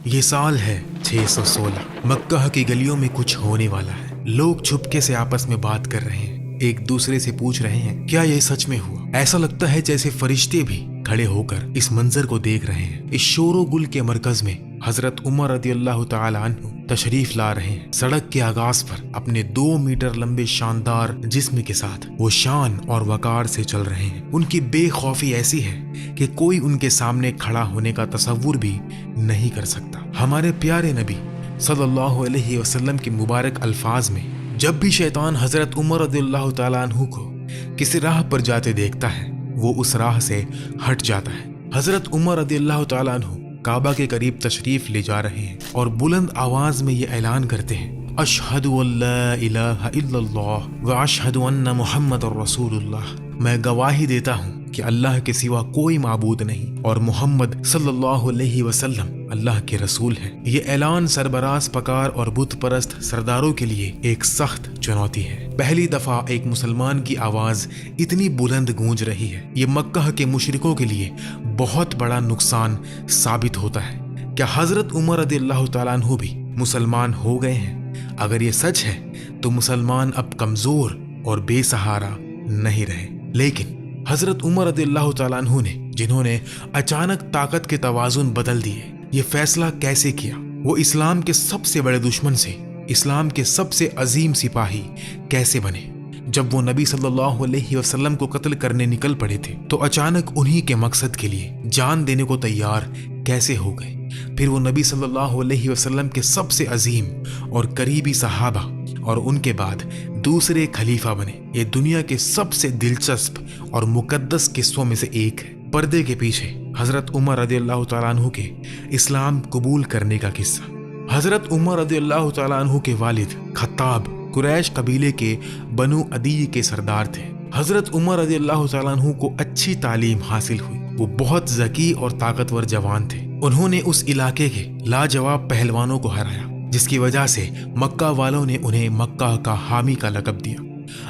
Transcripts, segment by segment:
یہ سال ہے 616۔ مکہ کی گلیوں میں کچھ ہونے والا ہے۔ لوگ چھپکے سے آپس میں بات کر رہے ہیں، ایک دوسرے سے پوچھ رہے ہیں کیا یہ سچ میں ہوا۔ ایسا لگتا ہے جیسے فرشتے بھی کھڑے ہو کر اس منظر کو دیکھ رہے ہیں۔ اس شور و گل کے مرکز میں حضرت عمر رضی اللہ تعالی عنہ تشریف لا رہے ہیں۔ سڑک کے آغاز پر اپنے 2 میٹر لمبے شاندار جسم کے ساتھ وہ شان اور وقار سے چل رہے ہیں۔ ان کی بے خوفی ایسی ہے کہ کوئی ان کے سامنے کھڑا ہونے کا تصور بھی نہیں کر سکتا۔ ہمارے پیارے نبی صلی اللہ علیہ وسلم کے مبارک الفاظ میں جب بھی شیطان حضرت عمر رضی اللہ تعالی عنہ کو کسی راہ پر جاتے دیکھتا ہے وہ اس راہ سے ہٹ جاتا ہے۔ حضرت عمر رضی اللہ تعالی عنہ کعبہ کے قریب تشریف لے جا رہے ہیں اور بلند آواز میں یہ اعلان کرتے ہیں، اشہد ان لا الہ الا اللہ واشہد ان محمد رسول اللہ۔ میں گواہی دیتا ہوں کہ اللہ کے سوا کوئی معبود نہیں اور محمد صلی اللہ علیہ وسلم اللہ کے رسول ہیں۔ یہ اعلان سربراز پکار اور بت پرست سرداروں کے لیے ایک سخت چنوتی ہے۔ پہلی دفعہ ایک مسلمان کی آواز اتنی بلند گونج رہی ہے۔ یہ مکہ کے مشرکوں کے لیے بہت بڑا نقصان ثابت ہوتا ہے۔ کیا حضرت عمر رضی اللہ تعالیٰ عنہ بھی مسلمان ہو گئے ہیں؟ اگر یہ سچ ہے تو مسلمان اب کمزور اور بے سہارا نہیں رہے۔ لیکن حضرت عمر رضی اللہ تعالیٰ عنہ نے، جنہوں نے اچانک طاقت کے توازن بدل دیے، یہ فیصلہ کیسے کیا؟ وہ اسلام کے سب سے بڑے دشمن سے اسلام کے سب سے عظیم سپاہی کیسے بنے؟ جب وہ نبی صلی اللہ علیہ وسلم کو قتل کرنے نکل پڑے تھے تو اچانک انہی کے مقصد کے لیے جان دینے کو تیار کیسے ہو گئے؟ پھر وہ نبی صلی اللہ علیہ وسلم کے سب سے عظیم اور قریبی صحابہ اور ان کے بعد دوسرے خلیفہ بنے۔ یہ دنیا کے سب سے دلچسپ اور مقدس قصوں میں سے ایک ہے۔ پردے کے پیچھے حضرت عمر رضی اللہ تعالیٰ عنہ کے اسلام قبول کرنے کا قصہ۔ حضرت عمر رضی اللہ تعالیٰ عنہ کے والد خطاب قریش قبیلے کے بنو عدی کے سردار تھے۔ حضرت عمر رضی اللہ تعالیٰ عنہ کو اچھی تعلیم حاصل ہوئی۔ وہ بہت ذکی اور طاقتور جوان تھے۔ انہوں نے اس علاقے کے لاجواب پہلوانوں کو ہرایا، جس کی وجہ سے مکہ والوں نے انہیں مکہ کا حامی کا لقب دیا۔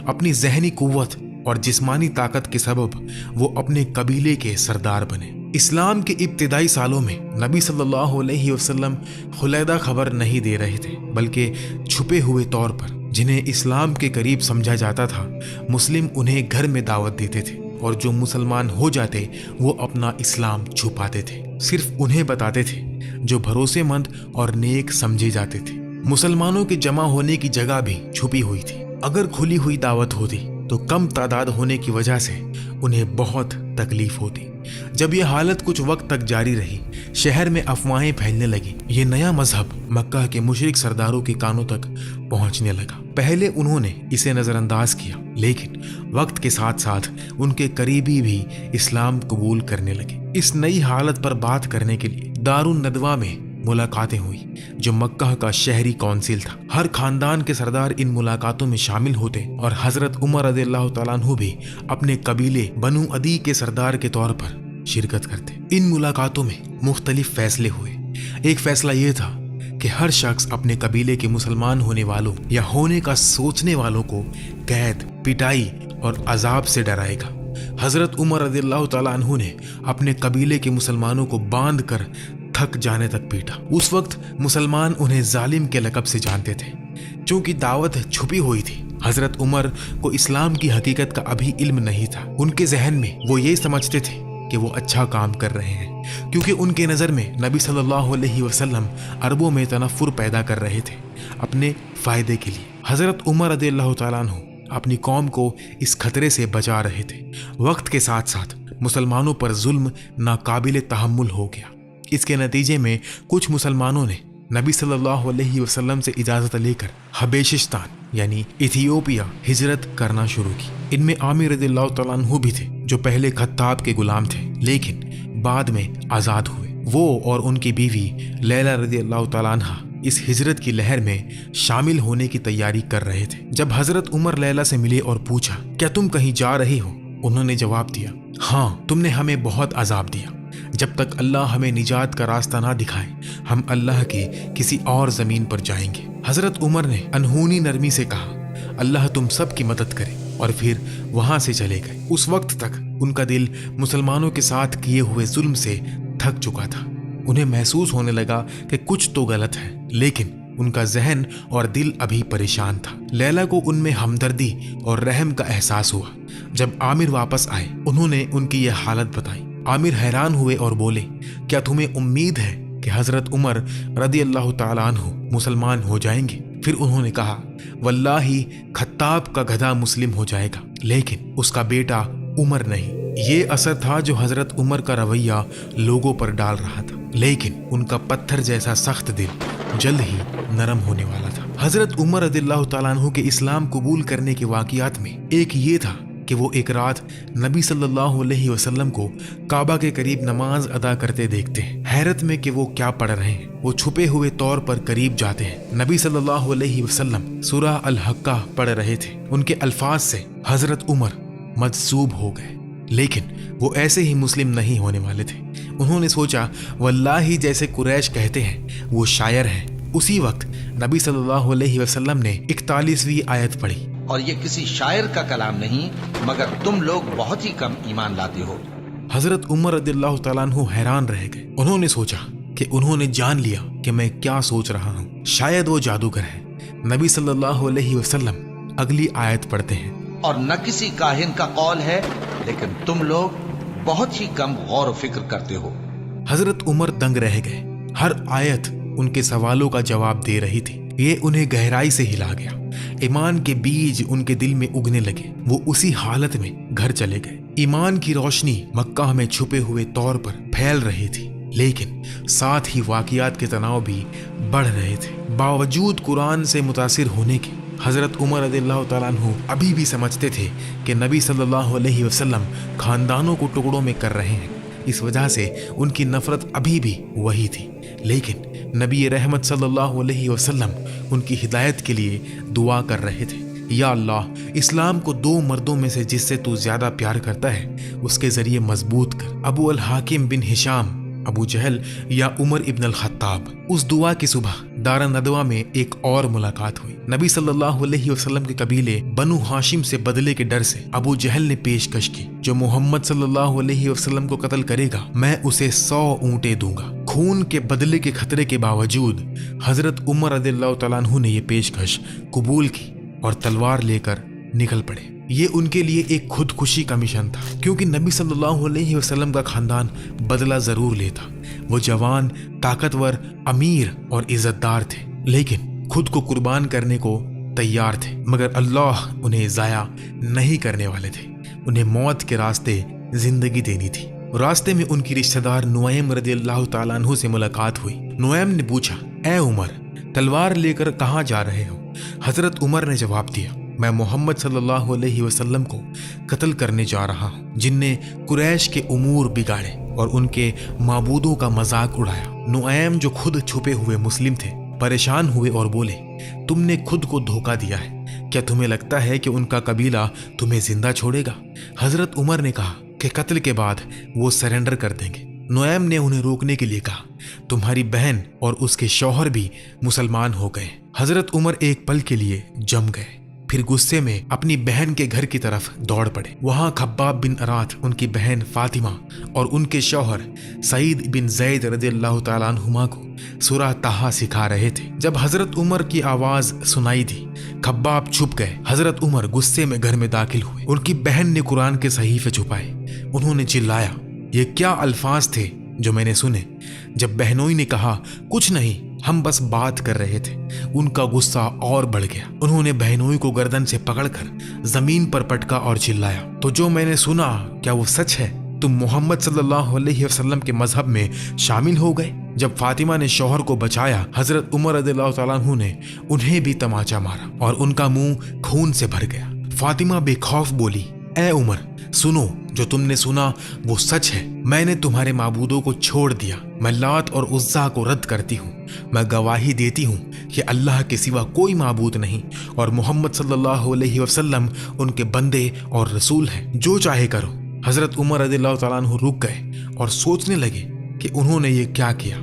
اپنی ذہنی قوت اور جسمانی طاقت کے سبب وہ اپنے قبیلے کے سردار بنے۔ اسلام کے ابتدائی سالوں میں نبی صلی اللہ علیہ وسلم خلیدہ خبر نہیں دے رہے تھے، بلکہ چھپے ہوئے طور پر جنہیں اسلام کے قریب سمجھا جاتا تھا مسلم انہیں گھر میں دعوت دیتے تھے، اور جو مسلمان ہو جاتے وہ اپنا اسلام چھپاتے تھے، صرف انہیں بتاتے تھے جو بھروسے مند اور نیک سمجھے جاتے تھے۔ مسلمانوں کے جمع ہونے کی جگہ بھی چھپی ہوئی تھی۔ اگر کھلی ہوئی دعوت ہوتی تو کم تعداد ہونے کی وجہ سے انہیں بہت تکلیف ہوتی۔ جب یہ حالت کچھ وقت تک جاری رہی، شہر میں افواہیں پھیلنے لگی۔ یہ نیا مذہب مکہ کے مشرک سرداروں کے کانوں تک پہنچنے لگا۔ پہلے انہوں نے اسے نظر انداز کیا، لیکن وقت کے ساتھ ساتھ ان کے قریبی بھی اسلام قبول کرنے لگے۔ اس نئی حالت پر بات کرنے کے لیے دارالندوہ میں ملاقاتیں ہوئی، جو مکہ کا شہری کونسل تھا۔ ہر خاندان کے سردار ان ملاقاتوں میں شامل ہوتے اور حضرت عمر رضی اللہ تعالیٰ عنہ بھی اپنے قبیلے بنو عدی کے سردار کے طور پر شرکت کرتے۔ ان ملاقاتوں میں مختلف فیصلے ہوئے۔ ایک فیصلہ یہ تھا کہ ہر شخص اپنے قبیلے کے مسلمان ہونے والوں یا ہونے کا سوچنے والوں کو قید، پٹائی اور عذاب سے ڈرائے گا۔ حضرت عمر رضی اللہ تعالیٰ عنہ نے اپنے قبیلے کے مسلمانوں کو باندھ کر تھک جانے تک پیٹا۔ اس وقت مسلمان انہیں ظالم کے لقب سے جانتے تھے۔ چونکہ دعوت چھپی ہوئی تھی، حضرت عمر کو اسلام کی حقیقت کا ابھی علم نہیں تھا۔ ان کے ذہن میں وہ یہ سمجھتے تھے کہ وہ اچھا کام کر رہے ہیں، کیونکہ ان کے نظر میں نبی صلی اللہ علیہ وسلم عربوں میں تنفر پیدا کر رہے تھے اپنے فائدے کے لیے۔ حضرت عمر رضی اللہ تعالیٰ عنہ اپنی قوم کو اس خطرے سے بچا رہے تھے۔ وقت کے ساتھ ساتھ مسلمانوں پر ظلم ناقابل تحمل ہو گیا۔ اس کے نتیجے میں کچھ مسلمانوں نے نبی صلی اللہ علیہ وسلم سے اجازت لے کر حبیشستان یعنی ایتھیوپیا ہجرت کرنا شروع کی۔ ان میں عامر رضی اللہ تعالیٰ عنہ بھی تھے، جو پہلے خطاب کے غلام تھے لیکن بعد میں آزاد ہوئے۔ وہ اور ان کی بیوی لیلا رضی اللہ تعالیٰ عنہ اس ہجرت کی لہر میں شامل ہونے کی تیاری کر رہے تھے۔ جب حضرت عمر لیلا سے ملے اور پوچھا کیا تم کہیں جا رہے ہو، انہوں نے جواب دیا، ہاں، تم نے ہمیں بہت عذاب دیا۔ جب تک اللہ ہمیں نجات کا راستہ نہ دکھائے ہم اللہ کی کسی اور زمین پر جائیں گے۔ حضرت عمر نے انہونی نرمی سے کہا، اللہ تم سب کی مدد کرے، اور پھر وہاں سے چلے گئے۔ اس وقت تک ان کا دل مسلمانوں کے ساتھ کیے ہوئے ظلم سے تھک چکا تھا۔ انہیں محسوس ہونے لگا کہ کچھ تو غلط ہے، لیکن ان کا ذہن اور دل ابھی پریشان تھا۔ لیلا کو ان میں ہمدردی اور رحم کا احساس ہوا۔ جب عامر واپس آئے، انہوں نے ان کی یہ حالت بتائی۔ عامر حیران ہوئے اور بولے، کیا تمہیں امید ہے کہ حضرت عمر رضی اللہ تعالیٰ عنہ مسلمان ہو جائیں گے؟ پھر انہوں نے کہا، واللہ خطاب کا گدھا مسلم ہو جائے گا، لیکن اس کا بیٹا عمر نہیں۔ یہ اثر تھا جو حضرت عمر کا رویہ لوگوں پر ڈال رہا تھا، لیکن ان کا پتھر جیسا سخت دل جلد ہی نرم ہونے والا تھا۔ حضرت عمر رضی اللہ تعالیٰ عنہ کے اسلام قبول کرنے کے واقعات میں ایک یہ تھا کہ وہ ایک رات نبی صلی اللہ علیہ وسلم کو کعبہ کے قریب نماز ادا کرتے دیکھتے ہیں۔ حیرت میں کہ وہ کیا پڑھ رہے ہیں، وہ چھپے ہوئے طور پر قریب جاتے ہیں۔ نبی صلی اللہ علیہ وسلم سورہ الحقہ پڑھ رہے تھے۔ ان کے الفاظ سے حضرت عمر مجذوب ہو گئے، لیکن وہ ایسے ہی مسلم نہیں ہونے والے تھے۔ انہوں نے سوچا، واللہ جیسے قریش کہتے ہیں وہ شاعر ہیں۔ اسی وقت نبی صلی اللہ علیہ وسلم نے 41ویں آیت پڑھی، اور یہ کسی شاعر کا کلام نہیں مگر تم لوگ بہت ہی کم ایمان لاتے ہو۔ حضرت عمر رضی اللہ تعالیٰ عنہ حیران رہ گئے۔ انہوں نے سوچا کہ انہوں نے جان لیا کہ میں کیا سوچ رہا ہوں، شاید وہ جادوگر ہے۔ نبی صلی اللہ علیہ وسلم اگلی آیت پڑھتے ہیں، اور نہ کسی کاہن کا قول ہے لیکن تم لوگ بہت ہی کم غور و فکر کرتے ہو۔ حضرت عمر دنگ رہ گئے۔ ہر آیت ان کے سوالوں کا جواب دے رہی تھی۔ یہ انہیں گہرائی سے ہلا گیا۔ ایمان کے بیج ان کے دل میں اگنے لگے۔ وہ اسی حالت میں گھر چلے گئے۔ ایمان کی روشنی مکہ میں چھپے ہوئے طور پر پھیل رہی تھی، لیکن ساتھ ہی واقعات کے تناؤ بھی بڑھ رہے تھے۔ باوجود قرآن سے متاثر ہونے کے، حضرت عمر رضی اللہ تعالیٰ عنہ ابھی بھی سمجھتے تھے کہ نبی صلی اللہ علیہ وسلم خاندانوں کو ٹکڑوں میں کر رہے ہیں۔ اس وجہ سے ان کی نفرت ابھی بھی وہی تھی، لیکن نبی رحمت صلی اللہ علیہ وسلم ان کی ہدایت کے لیے دعا کر رہے تھے۔ یا اللہ، اسلام کو دو مردوں میں سے جس سے تو زیادہ پیار کرتا ہے اس کے ذریعے مضبوط کر، ابو الحاکم بن ہشام، ابو جہل یا عمر ابن الخطاب۔ اس دعا کی صبح دار ندوہ میں ایک اور ملاقات ہوئی۔ نبی صلی اللہ علیہ وسلم کے قبیلے بنو ہاشم سے بدلے کے ڈر سے ابو جہل نے پیشکش کی، جو محمد صلی اللہ علیہ وسلم کو قتل کرے گا میں اسے 100 اونٹیں دوں گا۔ خون کے بدلے کے خطرے کے باوجود حضرت عمر رضی اللہ تعالیٰ عنہ نے یہ پیشکش قبول کی اور تلوار لے کر نکل پڑے۔ یہ ان کے لیے ایک خودکشی کا مشن تھا، کیونکہ نبی صلی اللہ علیہ وسلم کا خاندان بدلہ ضرور لیتا۔ وہ جوان، طاقتور، امیر اور عزت دار تھے، لیکن خود کو قربان کرنے کو تیار تھے، مگر اللہ انہیں ضائع نہیں کرنے والے تھے۔ انہیں موت کے راستے زندگی دینی تھی۔ راستے میں ان کی رشتہ دار نعیم رضی اللہ تعالیٰ عنہ سے ملاقات ہوئی۔ نعیم نے پوچھا، اے عمر، تلوار لے کر کہاں جا رہے ہو؟ حضرت عمر نے جواب دیا، میں محمد صلی اللہ علیہ وسلم کو قتل کرنے جا رہا ہوں، جن نے قریش کے امور بگاڑے اور ان کے معبودوں کا مذاق اڑایا۔ نعیم، جو خود چھپے ہوئے مسلم تھے، پریشان ہوئے اور بولے، تم نے خود کو دھوکہ دیا ہے۔ کیا تمہیں لگتا ہے کہ ان کا قبیلہ تمہیں زندہ چھوڑے گا؟ حضرت عمر نے کہا کہ قتل کے بعد وہ سرنڈر کر دیں گے۔ نعیم نے انہیں روکنے کے لیے کہا، تمہاری بہن اور اس کے شوہر بھی مسلمان ہو گئے۔ حضرت عمر ایک پل کے لیے جم گئے، پھر غصے میں اپنی بہن کے گھر کی طرف دوڑ پڑے۔ وہاں خباب بن ارات ان کی بہن فاطمہ اور ان کے شوہر سعید بن زید رضی اللہ تعالیٰ عنہما کو سورہ طٰہٰ سکھا رہے تھے۔ جب حضرت عمر کی آواز سنائی دی، خباب چھپ گئے۔ حضرت عمر غصے میں گھر میں داخل ہوئے۔ ان کی بہن نے قرآن کے صحیفے چھپائے۔ انہوں نے چلایا، یہ کیا الفاظ تھے جو میں نے سنے؟ جب بہنوئی نے کہا، کچھ نہیں، ہم بس بات کر رہے تھے، ان کا غصہ اور بڑھ گیا۔ انہوں نے بہنوئی کو گردن سے پکڑ کر زمین پر پٹکا اور چلایا، تو جو میں نے سنا کیا وہ سچ ہے؟ تم محمد صلی اللہ علیہ وسلم کے مذہب میں شامل ہو گئے؟ جب فاطمہ نے شوہر کو بچایا، حضرت عمر رضی اللہ تعالیٰ عنہ نے انہیں بھی تماچا مارا اور ان کا منہ خون سے بھر گیا۔ فاطمہ بے خوف بولی، اے عمر، سنو، جو تم نے سنا وہ سچ ہے۔ میں نے تمہارے معبودوں کو چھوڑ دیا۔ میں لات اور عزا کو رد کرتی ہوں۔ میں گواہی دیتی ہوں کہ اللہ کے سوا کوئی معبود نہیں اور محمد صلی اللہ علیہ وسلم ان کے بندے اور رسول ہیں۔ جو چاہے کرو۔ حضرت عمر رضی اللہ تعالیٰ عنہ رک گئے اور سوچنے لگے کہ انہوں نے یہ کیا کیا۔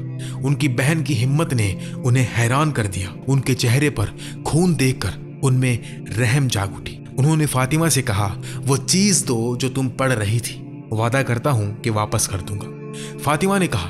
ان کی بہن کی ہمت نے انہیں حیران کر دیا۔ ان کے چہرے پر خون دیکھ کر ان میں رحم جاگ اٹھی۔ انہوں نے فاطمہ سے کہا، وہ چیز دو جو تم پڑھ رہی تھی، وعدہ کرتا ہوں کہ واپس کر دوں گا۔ فاطمہ نے کہا،